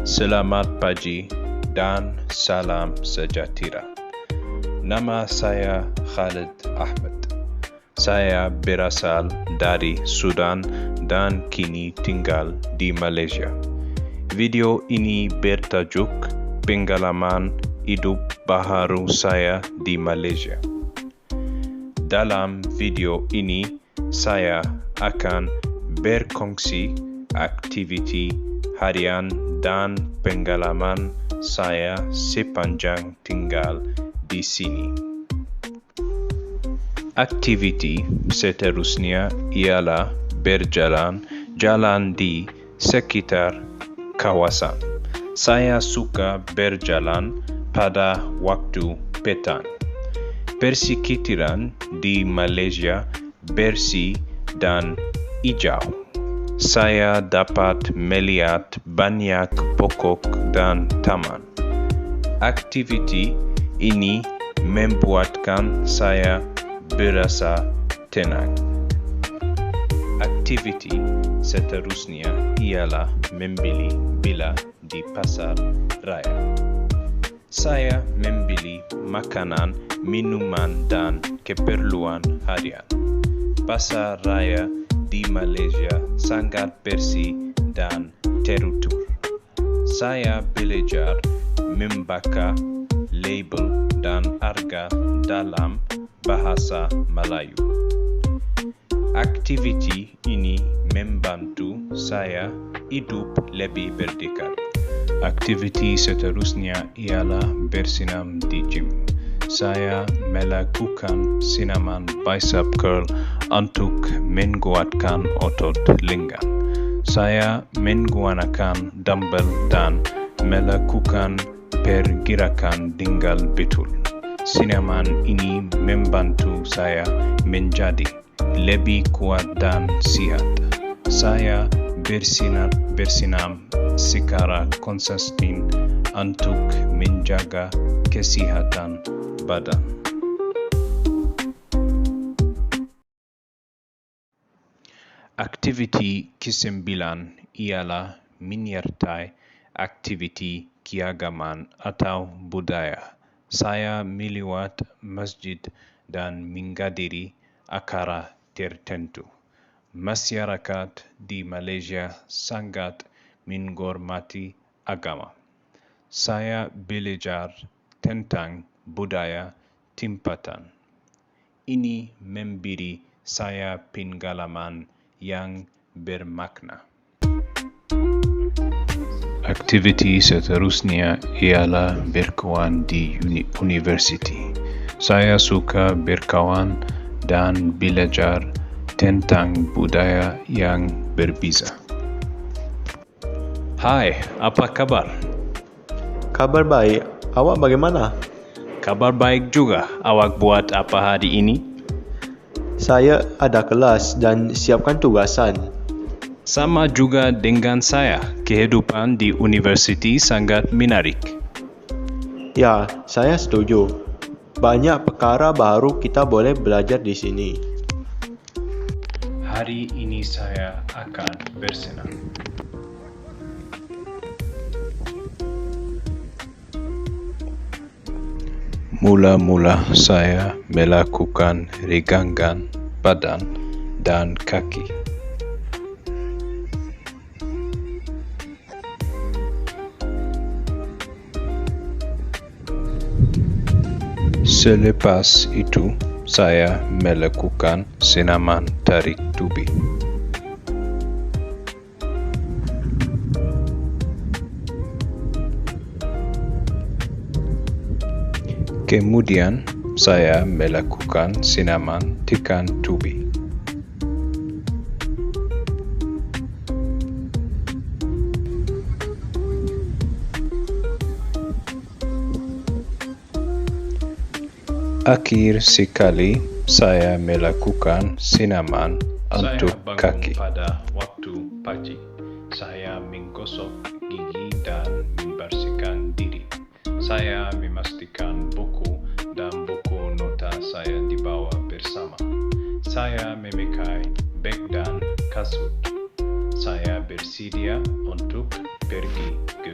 Selamat pagi dan salam sejahtera. Nama saya Khalid Ahmad. Saya berasal dari Sudan dan kini tinggal di Malaysia. Video ini bertajuk pengalaman hidup baharu saya di Malaysia. Dalam video ini, saya akan berkongsi aktiviti harian dan pengalaman saya sepanjang tinggal di sini. Aktiviti seterusnya ialah berjalan di sekitar kawasan. Saya suka berjalan pada waktu petang. Persekitaran di Malaysia bersih dan hijau. Saya dapat melihat banyak pokok dan taman. Aktiviti ini membuatkan saya berasa tenang. Aktiviti seterusnya ialah membeli bila di pasar raya. Saya membeli makanan, minuman, dan keperluan harian. Pasar raya di Malaysia sangat bersih dan terutur. Saya belajar membaca label dan harga dalam bahasa Melayu. Aktiviti ini membantu saya hidup lebih berdikkat. Aktiviti seterusnya ialah bersenam di gym. Saya melakukan senaman bicep curl untuk menguatkan otot lengan. Saya menggunakan dumbbell dan melakukan pergerakan dengan betul. Senaman ini membantu saya menjadi lebih kuat dan sehat. Saya bersenam secara konsisten untuk menjaga kesehatan badan. Aktiviti ke-9 ialah menyertai aktiviti keagamaan atau budaya. Saya melewat masjid dan menghadiri acara tertentu. Masyarakat di Malaysia sangat menghormati agama. Saya belajar tentang budaya tempatan. Ini memberi saya pengalaman yang bermakna. Aktiviti seterusnya ialah berkawan di universiti. Saya suka berkawan dan belajar tentang budaya yang berbeza. Hai, apa kabar? Kabar baik. Awak bagaimana? Kabar baik juga. Awak buat apa hari ini? Saya ada kelas dan siapkan tugasan. Sama juga dengan saya. Kehidupan di universiti sangat menarik. Ya, saya setuju. Banyak perkara baru kita boleh belajar di sini. Hari ini saya akan bersenam. Mula-mula saya melakukan regangan badan dan kaki. Selepas itu, saya melakukan senaman tarik tubi. Kemudian, saya melakukan senaman tekan tubi. Akhir sekali, saya melakukan senaman untuk kaki. Pada waktu pagi, saya menggosok gigi dan membersihkan diri. Saya memastikan buku dan buku nota saya dibawa bersama. Saya memakai beg dan kasut. Saya bersedia untuk pergi ke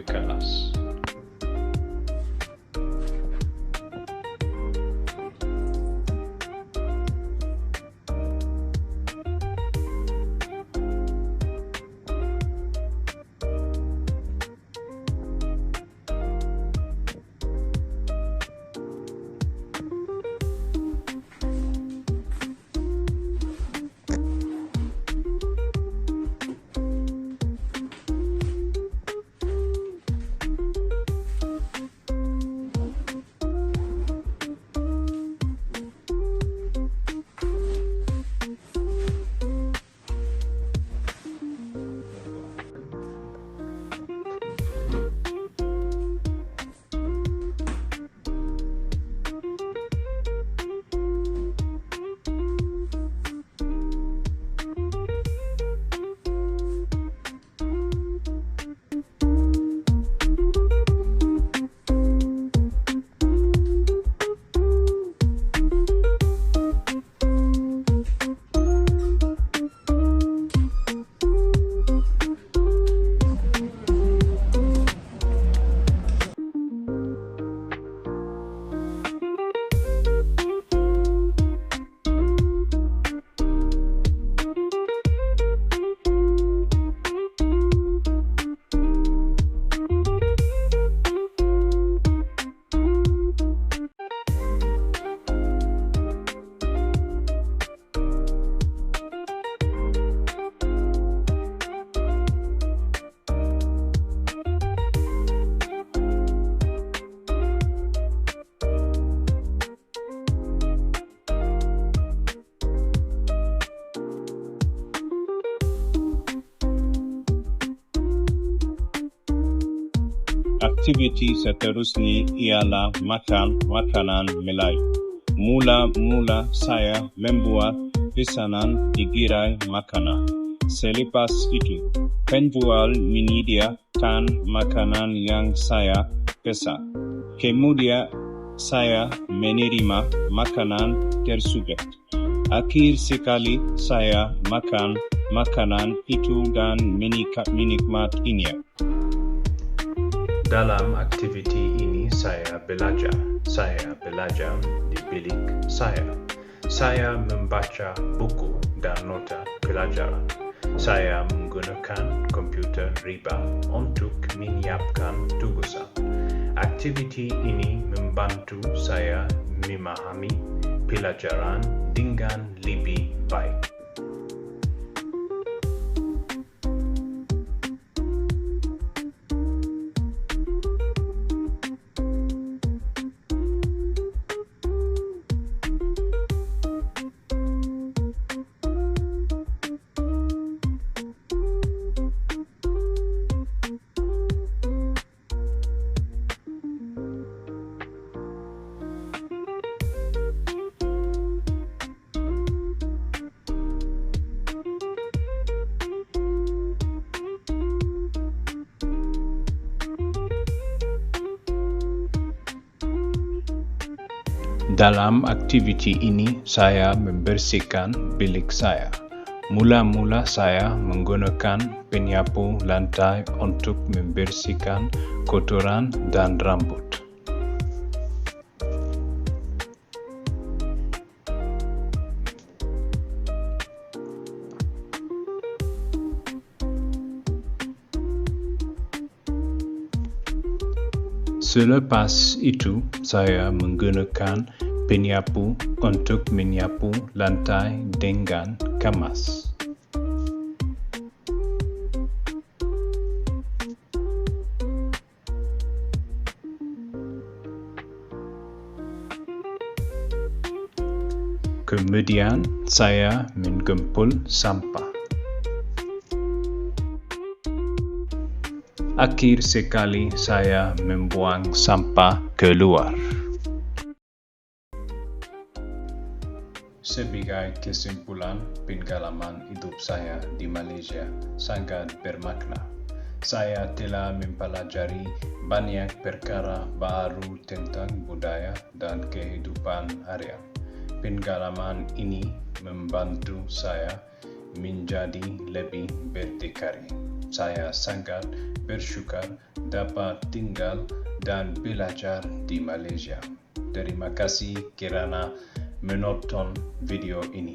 Aktiviti seterusnya ialah makan makanan Melayu. Mula-mula saya membuat pesanan di gerai makanan. Selepas itu, penjual menyediakan makanan yang saya pesan. Kemudian saya menerima makanan tersebut. Akhir sekali saya makan makanan itu dan menikmatinya. Dalam aktiviti ini saya belajar di bilik saya. Saya membaca buku dan nota pelajaran. Saya menggunakan komputer riba untuk menyiapkan tugasan. Aktiviti ini membantu saya memahami pelajaran dengan lebih baik. Dalam aktiviti ini, saya membersihkan bilik saya. Mula-mula saya menggunakan penyapu lantai untuk membersihkan kotoran dan rambut. Selepas itu, saya menggunakan penyapu untuk menyapu lantai dengan kemas. Kemudian, saya mengumpul sampah. Akhir sekali saya membuang sampah keluar. Sebagai kesimpulan, pengalaman hidup saya di Malaysia sangat bermakna. Saya telah mempelajari banyak perkara baru tentang budaya dan kehidupan harian. Pengalaman ini membantu saya menjadi lebih berdikari. Saya sangat bersyukur dapat tinggal dan belajar di Malaysia. Terima kasih kerana menonton video ini.